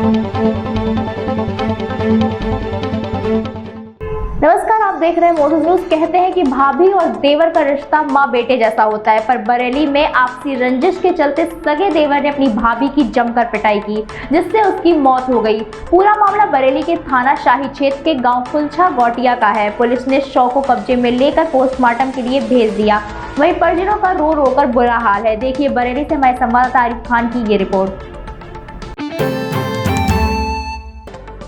नमस्कार, आप देख रहे हैं मोटो न्यूज। कहते हैं कि भाभी और देवर का रिश्ता माँ बेटे जैसा होता है, पर बरेली में आपसी रंजिश के चलते सगे देवर ने अपनी भाभी की जमकर पिटाई की, जिससे उसकी मौत हो गई। पूरा मामला बरेली के थाना शाही क्षेत्र के गांव कुलछा गौटिया का है। पुलिस ने शव को कब्जे में लेकर पोस्टमार्टम के लिए भेज दिया। वहीं परिजनों का रो रो कर बुरा हाल है। देखिए बरेली से हमारे संवाददाता आरिफ खान की ये रिपोर्ट।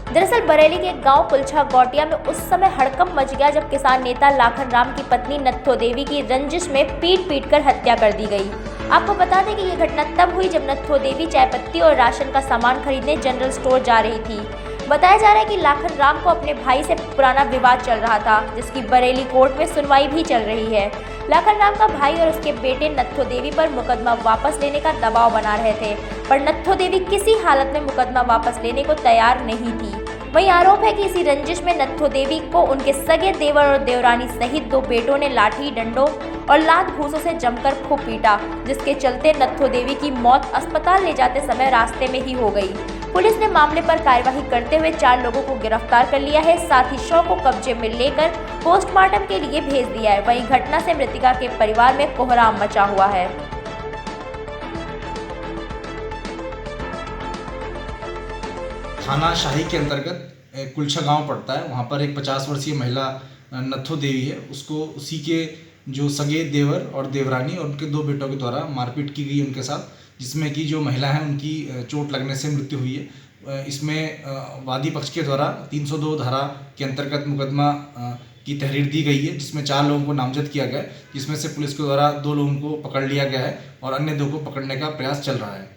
दरअसल बरेली के गांव कुलछा गौटिया में उस समय हड़कंप मच गया जब किसान नेता लाखन राम की पत्नी नत्थो देवी की रंजिश में पीट कर हत्या कर दी गई। आपको बता दें कि ये घटना तब हुई जब नत्थो देवी चाय पत्ती और राशन का सामान खरीदने जनरल स्टोर जा रही थी। बताया जा रहा है कि लाखन राम को अपने भाई से पुराना विवाद चल रहा था, जिसकी बरेली कोर्ट में सुनवाई भी चल रही है। लाखन राम का भाई और उसके बेटे नत्थो देवी पर मुकदमा वापस लेने का दबाव बना रहे थे, पर नत्थो देवी किसी हालत में मुकदमा वापस लेने को तैयार नहीं थी। वहीं आरोप है कि इसी रंजिश में नत्थो देवी को उनके सगे देवर और देवरानी सहित 2 बेटों ने लाठी डंडों और लात घूंसों से जमकर खूब पीटा, जिसके चलते नत्थो देवी की मौत अस्पताल ले जाते समय रास्ते में ही हो गई। पुलिस ने मामले पर कार्यवाही करते हुए 4 लोगों को गिरफ्तार कर लिया है। साथ ही शव को कब्जे में लेकर पोस्टमार्टम के लिए भेज दिया है। वहीं घटना से मृतका के परिवार में कोहराम मचा हुआ है। थाना शाही के अंतर्गत कुलछा गांव पड़ता है। वहां पर एक 50 वर्षीय महिला नत्थो देवी है, उसको उसी के जो सगे देवर और देवरानी और उनके 2 बेटों के द्वारा मारपीट की गई उनके साथ, जिसमें कि जो महिला है उनकी चोट लगने से मृत्यु हुई है। इसमें वादी पक्ष के द्वारा 302 धारा के अंतर्गत मुकदमा की तहरीर दी गई है, जिसमें 4 लोगों को नामजद किया गया है, जिसमें से पुलिस के द्वारा 2 लोगों को पकड़ लिया गया है और अन्य 2 को पकड़ने का प्रयास चल रहा है।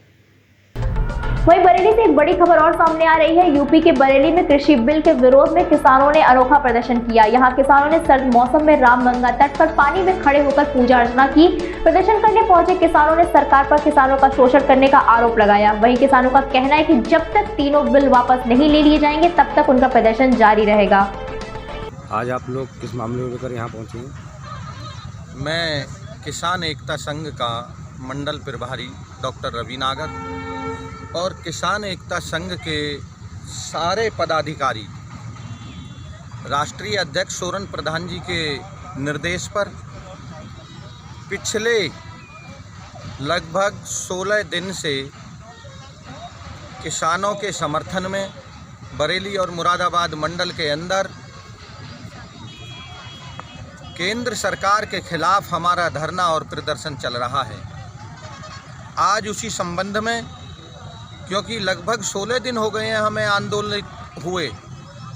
वहीं बरेली से एक बड़ी खबर और सामने आ रही है। यूपी के बरेली में कृषि बिल के विरोध में किसानों ने अनोखा प्रदर्शन किया। यहां किसानों ने सर्द मौसम में रामगंगा तट पर पानी में खड़े होकर पूजा अर्चना की। प्रदर्शन करने पहुंचे किसानों ने सरकार पर किसानों का शोषण करने का आरोप लगाया। वहीं किसानों का कहना है कि जब तक तीनों बिल वापस नहीं ले लिए जाएंगे तब तक उनका प्रदर्शन जारी रहेगा। आज आप लोग किस मामले को लेकर यहाँ पहुँचे हैं? मैं किसान एकता संघ का मंडल प्रभारी डॉक्टर रवि नागर और किसान एकता संघ के सारे पदाधिकारी राष्ट्रीय अध्यक्ष सोरन प्रधान जी के निर्देश पर पिछले लगभग 16 दिन से किसानों के समर्थन में बरेली और मुरादाबाद मंडल के अंदर केंद्र सरकार के खिलाफ हमारा धरना और प्रदर्शन चल रहा है। आज उसी संबंध में, क्योंकि लगभग 16 दिन हो गए हैं हमें आंदोलित हुए,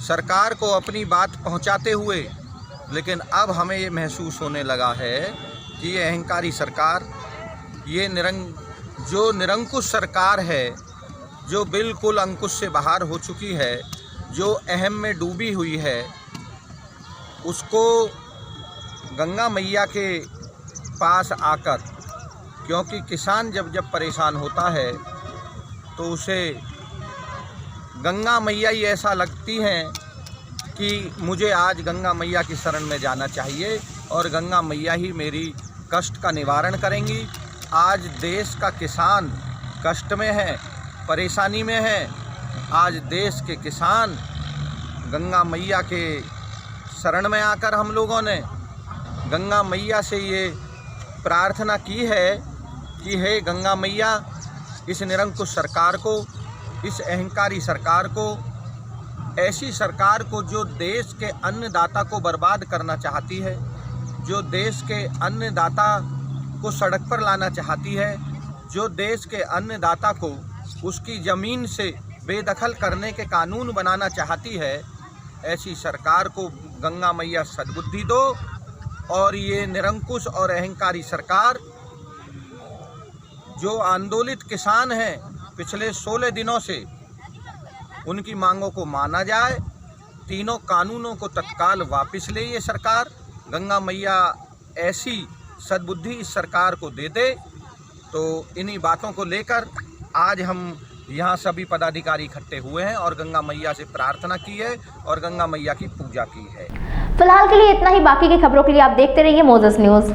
सरकार को अपनी बात पहुंचाते हुए, लेकिन अब हमें ये महसूस होने लगा है कि ये अहंकारी सरकार, ये जो निरंकुश सरकार है, जो बिल्कुल अंकुश से बाहर हो चुकी है, जो अहम में डूबी हुई है, उसको गंगा मैया के पास आकर, क्योंकि किसान जब परेशान होता है तो उसे गंगा मैया ही ऐसा लगती हैं कि मुझे आज गंगा मैया की शरण में जाना चाहिए और गंगा मैया ही मेरी कष्ट का निवारण करेंगी। आज देश का किसान कष्ट में है, परेशानी में है। आज देश के किसान गंगा मैया के शरण में आकर हम लोगों ने गंगा मैया से ये प्रार्थना की है कि हे गंगा मैया, इस निरंकुश सरकार को, इस अहंकारी सरकार को, ऐसी सरकार को जो देश के अन्नदाता को बर्बाद करना चाहती है, जो देश के अन्नदाता को सड़क पर लाना चाहती है, जो देश के अन्नदाता को उसकी ज़मीन से बेदखल करने के कानून बनाना चाहती है, ऐसी सरकार को गंगा मैया सद्बुद्धि दो और ये निरंकुश और अहंकारी सरकार, जो आंदोलित किसान हैं पिछले 16 दिनों से, उनकी मांगों को माना जाए, तीनों कानूनों को तत्काल वापस ले ये सरकार। गंगा मैया ऐसी सद्बुद्धि इस सरकार को दे दे। तो इन्हीं बातों को लेकर आज हम यहाँ सभी पदाधिकारी इकट्ठे हुए हैं और गंगा मैया से प्रार्थना की है और गंगा मैया की पूजा की है। फिलहाल के लिए इतना ही। बाकी की खबरों के लिए आप देखते रहिए मोजस न्यूज़।